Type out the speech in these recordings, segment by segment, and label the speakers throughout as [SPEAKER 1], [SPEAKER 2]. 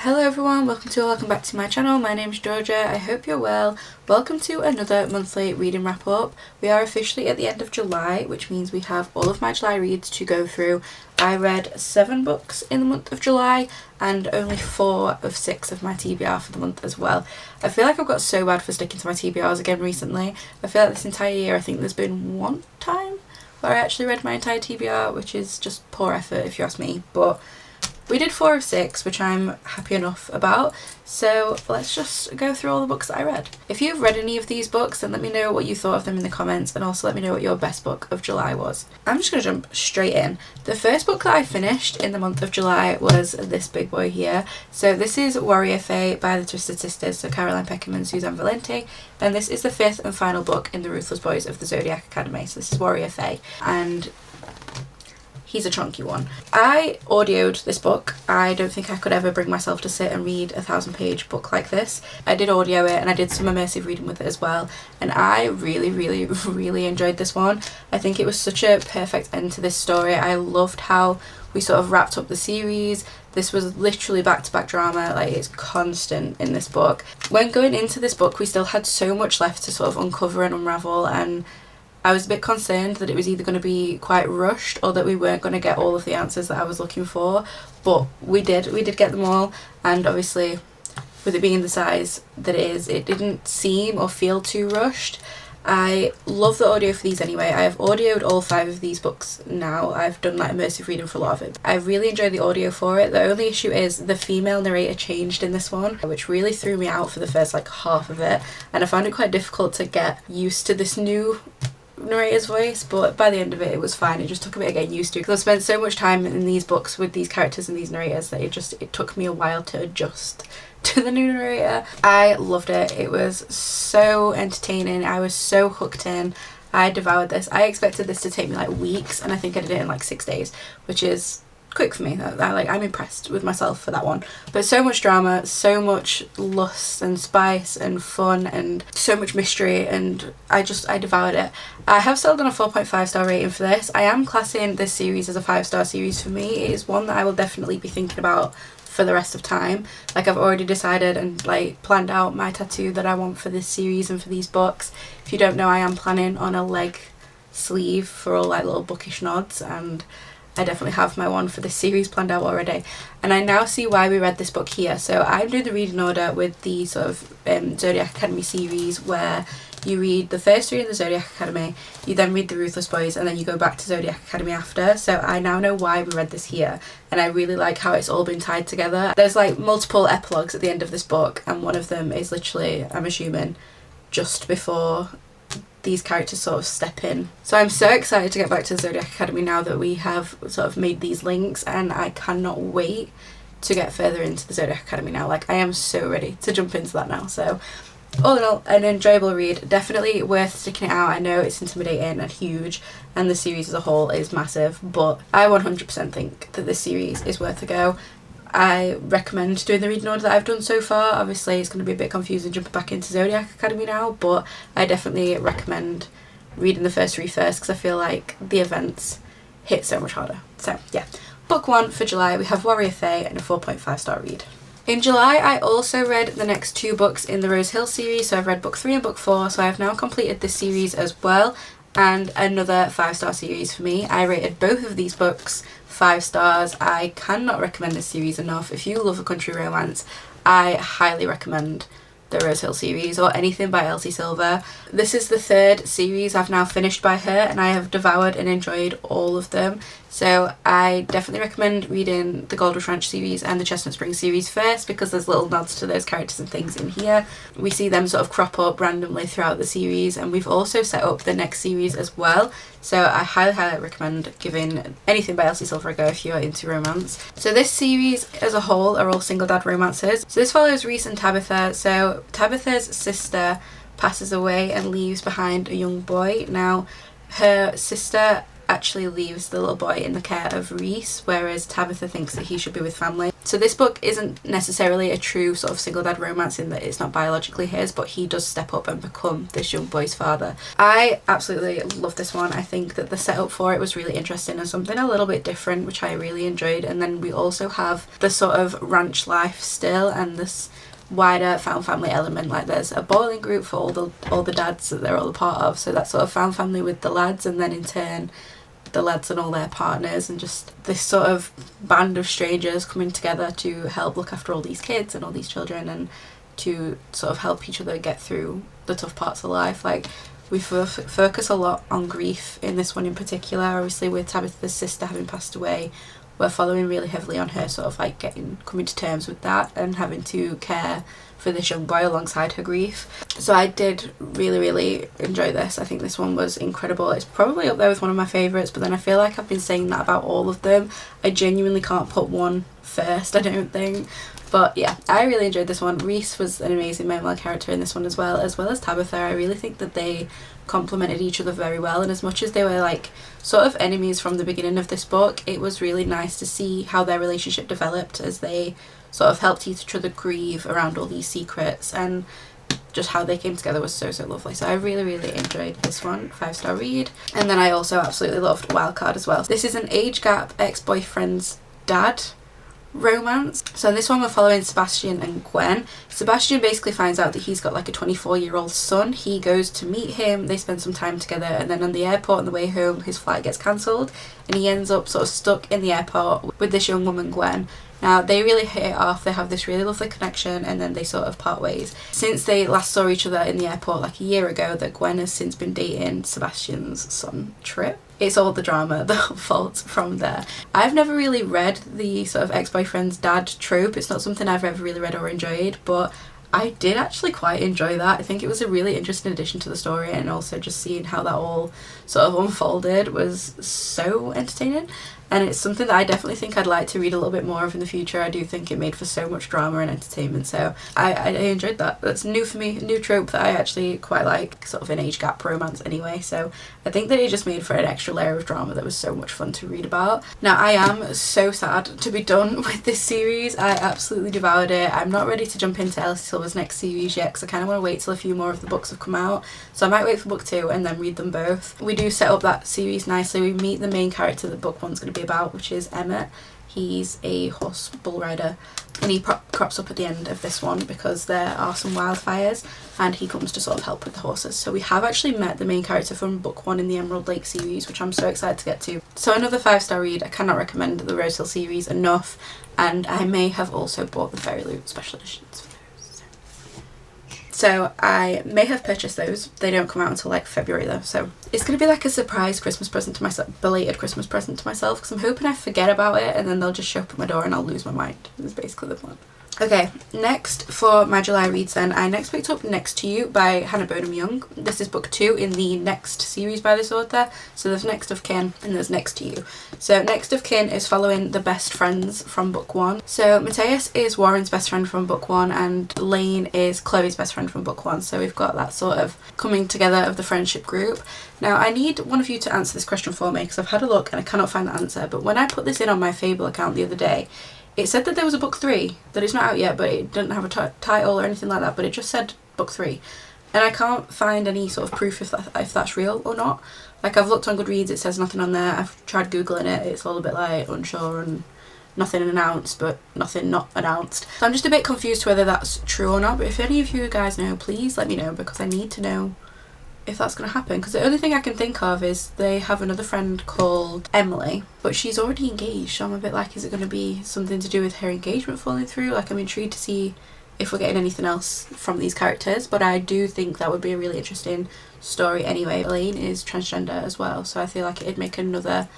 [SPEAKER 1] Hello everyone, welcome back to my channel. My name's Georgia. I hope you're well. Welcome to another monthly reading wrap up. We are officially at the end of July, which means we have all of my July reads to go through. I read 7 books in the month of July and only 4 of 6 of my TBR for the month as well. I feel like I've got so bad for sticking to my TBRs again recently. I feel like this entire year I think there's been one time where I actually read my entire TBR, which is just poor effort if you ask me, but we did 4 of 6, which I'm happy enough about, so let's just go through all the books that I read. If you've read any of these books, then let me know what you thought of them in the comments, and also let me know what your best book of July was. I'm just going to jump straight in. The first book that I finished in the month of July was this big boy here. So this is Warrior Fae by the Twisted Sisters, so Caroline Peckham and Suzanne Valenti, and this is the 5th and final book in the Ruthless Boys of the Zodiac Academy. So this is Warrior Fae, and he's a chunky one. I audioed this book. I don't think I could ever bring myself to sit and read a 1,000-page book like this. I did audio it and I did some immersive reading with it as well, and I really enjoyed this one. I think it was such a perfect end to this story. I loved how we sort of wrapped up the series. This was literally back-to-back drama, like it's constant in this book. When going into this book, we still had so much left to sort of uncover and unravel, and I was a bit concerned that it was either going to be quite rushed or that we weren't going to get all of the answers that I was looking for, but we did get them all, and obviously with it being the size that it is, it didn't seem or feel too rushed. I love the audio for these anyway. I have audioed all 5 of these books now. I've done like immersive reading for a lot of it. I really enjoyed the audio for it. The only issue is the female narrator changed in this one, which really threw me out for the first like half of it, and I found it quite difficult to get used to this new narrator's voice, but by the end of it was fine. It just took a bit of getting used to, because I've spent so much time in these books with these characters and these narrators that it took me a while to adjust to the new narrator. I loved it. It was so entertaining. I was so hooked in. I devoured this. I expected this to take me like weeks, and I think I did it in like 6 days, which is quick for me. I'm impressed with myself for that one. But so much drama, so much lust and spice and fun, and so much mystery, and I devoured it. I have settled on a 4.5-star rating for this. I am classing this series as a 5-star series for me. It is one that I will definitely be thinking about for the rest of time. Like, I've already decided and like planned out my tattoo that I want for this series and for these books. If you don't know, I am planning on a leg sleeve for all like little bookish nods, and I definitely have my one for this series planned out already. And I now see why we read this book here. So I'm doing the reading order with the sort of Zodiac Academy series, where you read the first 3 in the Zodiac Academy, you then read the Ruthless Boys, and then you go back to Zodiac Academy after. So I now know why we read this here, and I really like how it's all been tied together. There's like multiple epilogues at the end of this book, and one of them is literally, I'm assuming, just before these characters sort of step in. So I'm so excited to get back to the Zodiac Academy now that we have sort of made these links, and I cannot wait to get further into the Zodiac Academy now. Like, I am so ready to jump into that now. So all in all, an enjoyable read, definitely worth sticking it out. I know it's intimidating and huge, and the series as a whole is massive, but I 100% think that this series is worth a go. I recommend doing the reading order that I've done so far. Obviously it's going to be a bit confusing jumping back into Zodiac Academy now, but I definitely recommend reading the first 3 first, because I feel like the events hit so much harder. So yeah, book 1 for July, we have Warrior Fae and a 4.5-star read. In July, I also read the next 2 books in the Rose Hill series, so I've read book 3 and book 4, so I've now completed this series as well, and another 5-star series for me. I rated both of these books 5 stars. I cannot recommend this series enough. If you love a country romance, I highly recommend the Rose Hill series, or anything by Elsie Silver. This is the 3rd series I've now finished by her, and I have devoured and enjoyed all of them. So I definitely recommend reading the Gold Rush Ranch series and the Chestnut Springs series first, because there's little nods to those characters and things in here. We see them sort of crop up randomly throughout the series, and we've also set up the next series as well. So I highly recommend giving anything by Elsie Silver a go if you're into romance. So this series as a whole are all single dad romances. So this follows Reese and Tabitha. So Tabitha's sister passes away and leaves behind a young boy. Now her sister, actually leaves the little boy in the care of Reese, whereas Tabitha thinks that he should be with family. So this book isn't necessarily a true sort of single dad romance in that it's not biologically his, but he does step up and become this young boy's father. I absolutely love this one. I think that the setup for it was really interesting and something a little bit different, which I really enjoyed. And then we also have the sort of ranch life still and this wider found family element. Like there's a bowling group for all the dads that they're all a part of, so that sort of found family with the lads, and then in turn the lads and all their partners, and just this sort of band of strangers coming together to help look after all these kids and all these children, and to sort of help each other get through the tough parts of life. Like we focus a lot on grief in this one in particular. Obviously with Tabitha's sister having passed away, we're following really heavily on her sort of like coming to terms with that and having to care for this young boy alongside her grief. So I did really enjoy this. I think this one was incredible. It's probably up there with one of my favourites, but then I feel like I've been saying that about all of them. I genuinely can't put one first, I don't think. But yeah, I really enjoyed this one. Reese was an amazing male character in this one as well as Tabitha. I really think that they complemented each other very well, and as much as they were like sort of enemies from the beginning of this book, it was really nice to see how their relationship developed as they sort of helped each other grieve around all these secrets, and just how they came together was so lovely. So I really enjoyed this one. 5-star read. And then I also absolutely loved Wildcard as well. This is an age gap ex-boyfriend's dad romance. So in this one we're following Sebastian and Gwen. Sebastian basically finds out that he's got like a 24-year-old son. He goes to meet him, they spend some time together, and then on the airport on the way home his flight gets cancelled and he ends up sort of stuck in the airport with this young woman Gwen. Now they really hit it off, they have this really lovely connection, and then they sort of part ways. Since they last saw each other in the airport like a year ago, that Gwen has since been dating Sebastian's son Trip. It's all the drama that unfolds from there. I've never really read the sort of ex-boyfriend's dad trope. It's not something I've ever really read or enjoyed, but I did actually quite enjoy that. I think it was a really interesting addition to the story, and also just seeing how that all sort of unfolded was so entertaining. And it's something that I definitely think I'd like to read a little bit more of in the future. I do think it made for so much drama and entertainment, so I enjoyed that. That's new for me, a new trope that I actually quite like, sort of an age gap romance anyway, so I think that it just made for an extra layer of drama that was so much fun to read about. Now I am so sad to be done with this series. I absolutely devoured it. I'm not ready to jump into Elsie Silver's next series yet because I kind of want to wait till a few more of the books have come out, so I might wait for book 2 and then read them both. We do set up that series nicely. We meet the main character that book 1's going to be about, which is Emmett. He's a horse bull rider, and he crops up at the end of this one because there are some wildfires and he comes to sort of help with the horses. So we have actually met the main character from book 1 in the Emerald Lake series, which I'm so excited to get to. So another 5-star read. I cannot recommend the Rosehill series enough, and I may have also bought the Fairy Loot special editions for those. So I may have purchased those. They don't come out until like February though, so it's going to be like a surprise Christmas present to myself, belated Christmas present to myself, because I'm hoping I forget about it and then they'll just show up at my door and I'll lose my mind. That's basically the plan. Okay, next for my July reads then, I next picked up Next to You by Hannah Bonham Young. This is book 2 in the Next series by this author. So there's Next of Kin and there's Next to You. So Next of Kin is following the best friends from book 1. So Matthias is Warren's best friend from book 1 and Lane is Chloe's best friend from book 1. So we've got that sort of coming together of the friendship group. Now I need one of you to answer this question for me because I've had a look and I cannot find the answer, but when I put this in on my Fable account the other day, it said that there was a book 3, that it's not out yet, but it didn't have a title or anything like that, but it just said book 3. And I can't find any sort of proof if that's real or not. Like I've looked on Goodreads, it says nothing on there. I've tried Googling it, it's all a bit like unsure and nothing announced, but nothing not announced. So I'm just a bit confused whether that's true or not, but if any of you guys know, please let me know because I need to know if that's going to happen, because the only thing I can think of is they have another friend called Emily, but she's already engaged, so I'm a bit like, is it going to be something to do with her engagement falling through? Like I'm intrigued to see if we're getting anything else from these characters, but I do think that would be a really interesting story anyway. Elaine is transgender as well, so I feel like it'd make another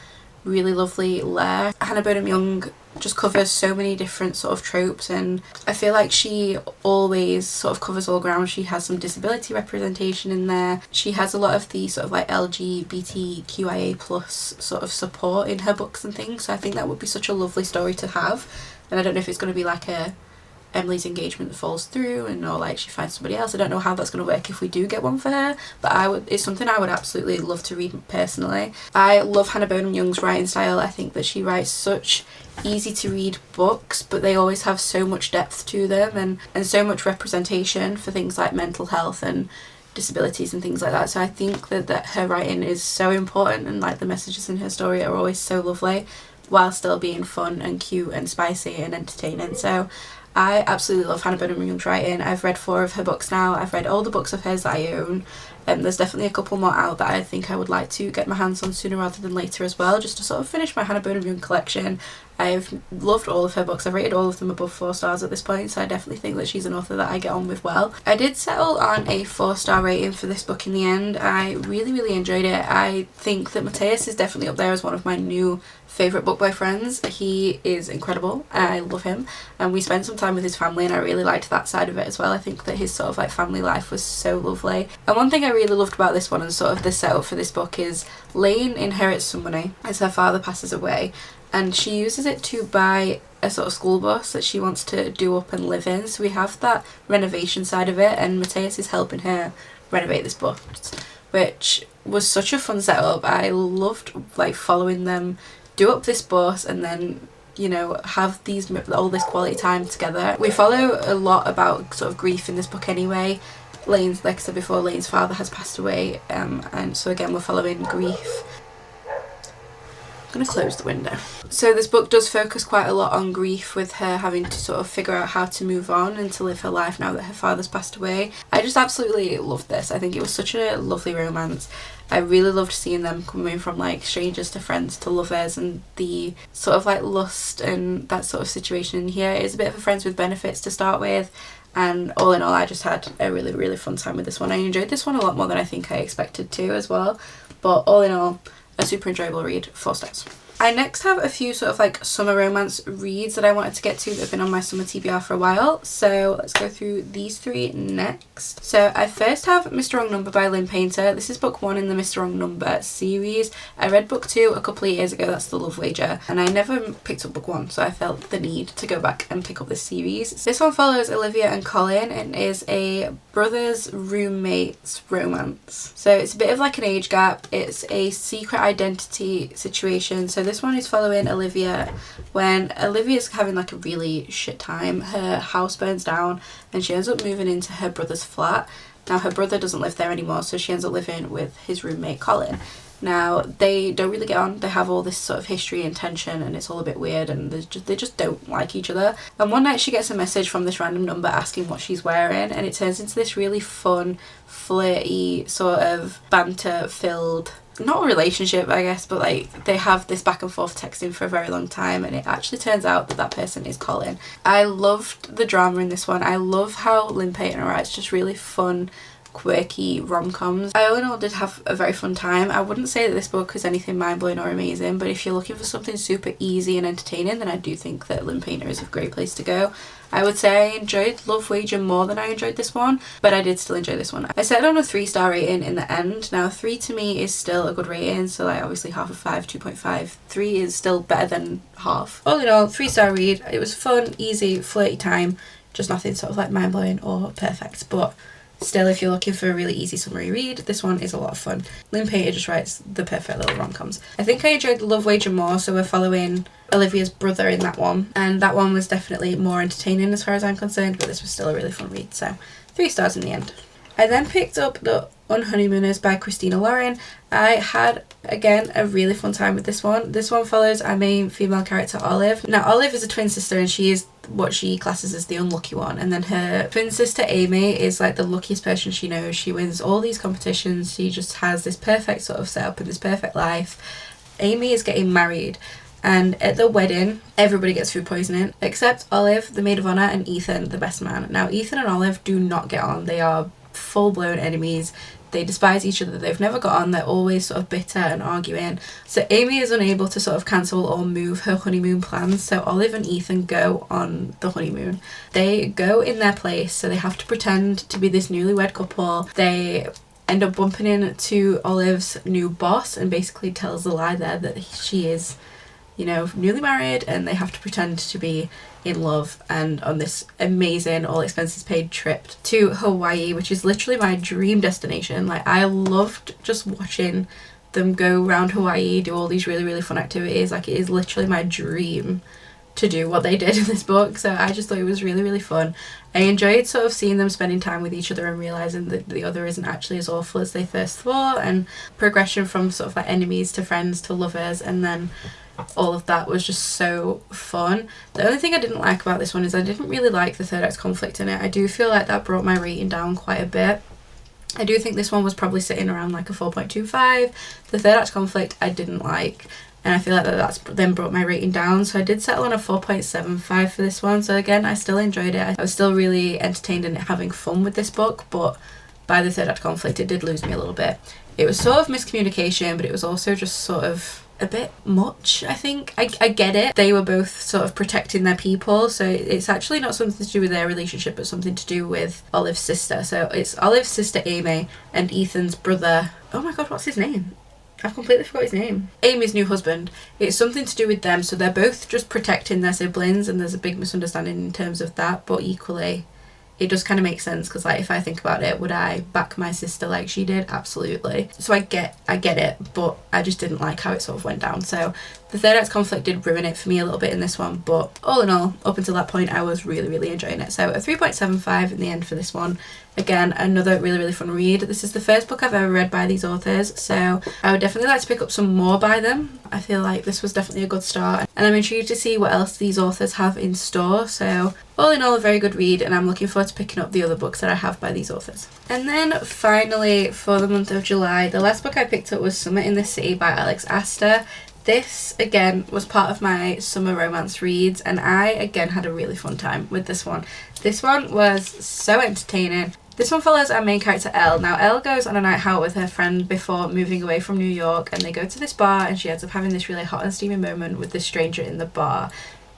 [SPEAKER 1] really lovely layer. Hannah Bonham Young just covers so many different sort of tropes, and I feel like she always sort of covers all ground. She has some disability representation in there. She has a lot of the sort of like LGBTQIA plus sort of support in her books and things, so I think that would be such a lovely story to have. And I don't know if it's going to be like a Emily's engagement falls through and or like she finds somebody else. I don't know how that's going to work if we do get one for her, but it's something I would absolutely love to read personally. I love Hannah Bonham Young's writing style. I think that she writes such easy to read books, but they always have so much depth to them and so much representation for things like mental health and disabilities and things like that. So I think that her writing is so important, and like the messages in her story are always so lovely while still being fun and cute and spicy and entertaining. So I absolutely love Hannah Bonham Young's writing. I've read 4 of her books now. I've read all the books of hers that I own. There's definitely a couple more out that I think I would like to get my hands on sooner rather than later as well, just to sort of finish my Hannah Bonham Young collection. I've loved all of her books. I've rated all of them above 4 stars at this point, so I definitely think that she's an author that I get on with well. I did settle on a 4-star rating for this book in the end. I really enjoyed it. I think that Matthias is definitely up there as one of my new favourite book boyfriends. He is incredible. I love him, and we spent some time with his family and I really liked that side of it as well. I think that his sort of like family life was so lovely. And one thing I really loved about this one and sort of the setup for this book is Lynn inherits some money as her father passes away, and she uses it to buy a sort of school bus that she wants to do up and live in. So we have that renovation side of it, and Matthias is helping her renovate this bus, which was such a fun setup. I loved like following them do up this bus and then, you know, have all this quality time together. We follow a lot about sort of grief in this book anyway. Like I said before, Lane's father has passed away, and so again we're following grief. I'm going to close the window. So this book does focus quite a lot on grief, with her having to sort of figure out how to move on and to live her life now that her father's passed away. I just absolutely loved this. I think it was such a lovely romance. I really loved seeing them coming from like strangers to friends to lovers, and the sort of like lust and that sort of situation. Here is a bit of a friends with benefits to start with, and all in all I just had a really fun time with this one. I enjoyed this one a lot more than I think I expected to as well, but all in all a super enjoyable read, 4 stars. I next have a few sort of like summer romance reads that I wanted to get to that have been on my summer TBR for a while, so let's go through these 3 next. So I first have Mr. Wrong Number by Lynn Painter. This is book 1 in the Mr. Wrong Number series. I read book 2 a couple of years ago, that's The Love Wager, and I never picked up book 1, so I felt the need to go back and pick up this series. This one follows Olivia and Colin and is a brothers roommates romance. So it's a bit of like an age gap. It's a secret identity situation. So this one is following Olivia when Olivia's having like a really shit time. Her house burns down and she ends up moving into her brother's flat. Now her brother doesn't live there anymore, so she ends up living with his roommate Colin. Now they don't really get on. They have all this sort of history and tension, and it's all a bit weird, and they just don't like each other. And one night she gets a message from this random number asking what she's wearing, and it turns into this really fun, flirty, sort of banter filled, not a relationship I guess, but like they have this back and forth texting for a very long time, and it actually turns out that that person is Colin. I loved the drama in this one. I love how Lynn Painter writes just really fun, quirky rom-coms. I all in all did have a very fun time. I wouldn't say that this book is anything mind-blowing or amazing, but if you're looking for something super easy and entertaining, then I do think that Lynn Painter is a great place to go. I would say I enjoyed Love Wager more than I enjoyed this one, but I did still enjoy this one. I settled on a 3-star rating in the end. Now 3 to me is still a good rating, so like obviously half of 5, 2.5. 3 is still better than half. All in all, 3-star read. It was fun, easy, flirty time, just nothing sort of like mind-blowing or perfect, but still, if you're looking for a really easy summery read, this one is a lot of fun. Lynn Painter just writes the perfect little rom-coms. I think I enjoyed The Love Wager more, so we're following Olivia's brother in that one, and that one was definitely more entertaining as far as I'm concerned, but this was still a really fun read, so 3 stars in the end. I then picked up the Unhoneymooners by Christina Lauren. I had, again, a really fun time with this one. This one follows our main female character, Olive. Now, Olive is a twin sister and she is what she classes as the unlucky one. And then her twin sister, Amy, is like the luckiest person she knows. She wins all these competitions. She just has this perfect sort of setup and this perfect life. Amy is getting married. And at the wedding, everybody gets food poisoning, except Olive, the maid of honour, and Ethan, the best man. Now, Ethan and Olive do not get on. They are full-blown enemies. They despise each other. They've never got on. They're always sort of bitter and arguing. So Amy is unable to sort of cancel or move her honeymoon plans. So Olive and Ethan go on the honeymoon. They go in their place, so they have to pretend to be this newlywed couple. They end up bumping into Olive's new boss and basically tells the lie there that she is you know, newly married and they have to pretend to be in love and on this amazing all expenses paid trip to Hawaii, which is literally my dream destination. Like, I loved just watching them go around Hawaii, do all these really fun activities. Like, it is literally my dream to do what they did in this book. So I just thought it was really fun. I enjoyed sort of seeing them spending time with each other and realizing that the other isn't actually as awful as they first thought, and progression from sort of like enemies to friends to lovers, and then all of that was just so fun. The only thing I didn't like about this one is I didn't really like the third act conflict in it. I do feel like that brought my rating down quite a bit. I do think this one was probably sitting around like a 4.25. The third act conflict I didn't like, and I feel like that's then brought my rating down, so I did settle on a 4.75 for this one. So again, I still enjoyed it. I was still really entertained and having fun with this book, but by the third act conflict it did lose me a little bit. It was sort of miscommunication, but it was also just sort of a bit much, I think. I get it. They were both sort of protecting their people, so it's actually not something to do with their relationship, but something to do with Olive's sister. So it's Olive's sister Amy and Ethan's brother, oh my god, what's his name? I've completely forgot his name. Amy's new husband. It's something to do with them, so they're both just protecting their siblings, and there's a big misunderstanding in terms of that, but equally it does kind of make sense, because like if I think about it, would I back my sister like she did? Absolutely. So I get it, but I just didn't like how it sort of went down. So the third act conflict did ruin it for me a little bit in this one, but all in all, up until that point I was really enjoying it. So a 3.75 in the end for this one. Again, another really fun read. This is the first book I've ever read by these authors, so I would definitely like to pick up some more by them. I feel like this was definitely a good start, and I'm intrigued to see what else these authors have in store. So all in all, a very good read, and I'm looking forward to picking up the other books that I have by these authors. And then finally, for the month of July, the last book I picked up was Summer in the City by Alex Astor. This again was part of my summer romance reads, and I again had a really fun time with this one. This one was so entertaining. This one follows our main character Elle. Now Elle goes on a night out with her friend before moving away from New York, and they go to this bar and she ends up having this really hot and steamy moment with this stranger in the bar.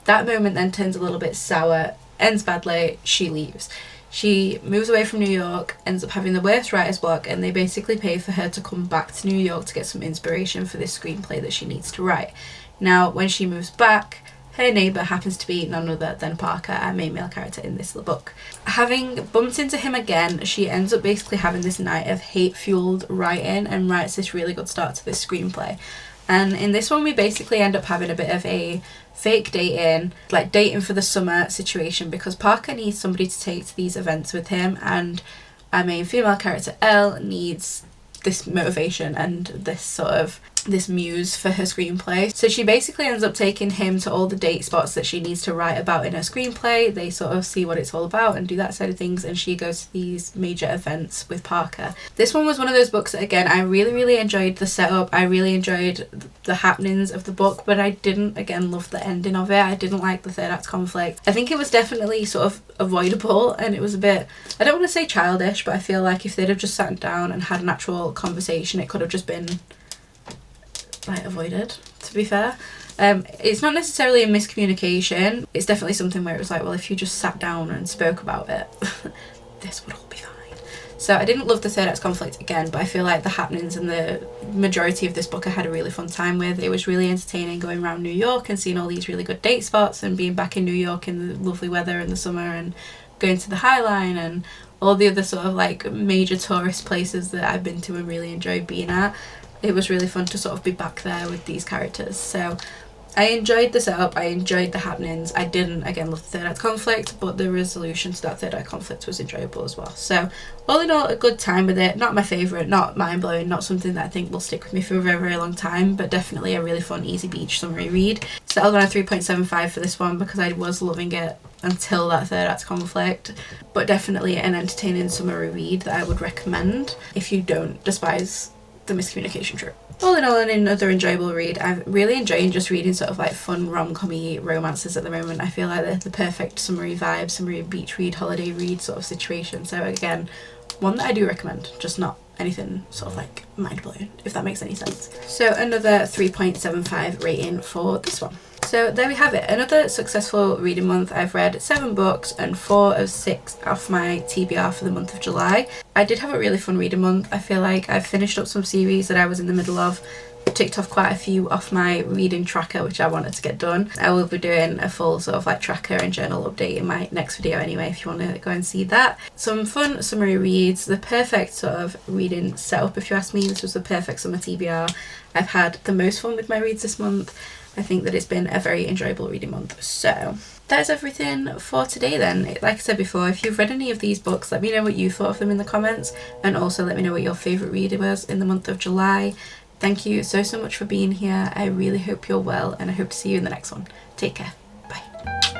[SPEAKER 1] That moment then turns a little bit sour, ends badly, she leaves. She moves away from New York, ends up having the worst writer's block, and they basically pay for her to come back to New York to get some inspiration for this screenplay that she needs to write. Now when she moves back, her neighbour happens to be none other than Parker, our main male character in this little book. Having bumped into him again, she ends up basically having this night of hate-fueled writing and writes this really good start to this screenplay. And in this one we basically end up having a bit of a fake dating, like dating for the summer situation, because Parker needs somebody to take to these events with him, and our main female character Elle needs this motivation and this sort of this muse for her screenplay. So she basically ends up taking him to all the date spots that she needs to write about in her screenplay. They sort of see what it's all about and do that side of things, and she goes to these major events with Parker. This one was one of those books that again I really enjoyed the setup. I really enjoyed the happenings of the book, but I didn't again love the ending of it. I didn't like the third act conflict. I think it was definitely sort of avoidable, and it was a bit, I don't want to say childish, but I feel like if they'd have just sat down and had an actual conversation, it could have just been like avoided, to be fair. It's not necessarily a miscommunication, it's definitely something where it was like, well, if you just sat down and spoke about it this would all be fine. So I didn't love the third act conflict again, but I feel like the happenings and the majority of this book I had a really fun time with. It was really entertaining going around New York and seeing all these really good date spots and being back in New York in the lovely weather in the summer and going to the High Line and all the other sort of like major tourist places that I've been to and really enjoyed being at. It was really fun to sort of be back there with these characters. So I enjoyed the setup, I enjoyed the happenings. I didn't, again, love the third act conflict, but the resolution to that third act conflict was enjoyable as well. So all in all, a good time with it. Not my favourite, not mind-blowing, not something that I think will stick with me for a very long time, but definitely a really fun, easy beach summary read. Settled on a 3.75 for this one because I was loving it until that third act conflict, but definitely an entertaining summary read that I would recommend if you don't despise the miscommunication trope. All in all, another enjoyable read. I'm really enjoying just reading sort of like fun rom-com-y romances at the moment. I feel like they're the perfect summery vibe, summery beach read, holiday read sort of situation. So again, one that I do recommend, just not anything sort of like mind-blowing, if that makes any sense. So another 3.75 rating for this one. So there we have it, another successful reading month. I've read 7 books and 4 of 6 off my TBR for the month of July. I did have a really fun reading month. I feel like I've finished up some series that I was in the middle of ticked off quite a few off my reading tracker which I wanted to get done. I will be doing a full sort of like tracker and journal update in my next video anyway, if you want to go and see that. Some fun summary reads, the perfect sort of reading setup if you ask me. This was the perfect summer TBR. I've had the most fun with my reads this month. I think that it's been a very enjoyable reading month. So that is everything for today then. Like I said before, if you've read any of these books, let me know what you thought of them in the comments, and also let me know what your favourite read was in the month of July. Thank you so much for being here. I really hope you're well, and I hope to see you in the next one. Take care. Bye.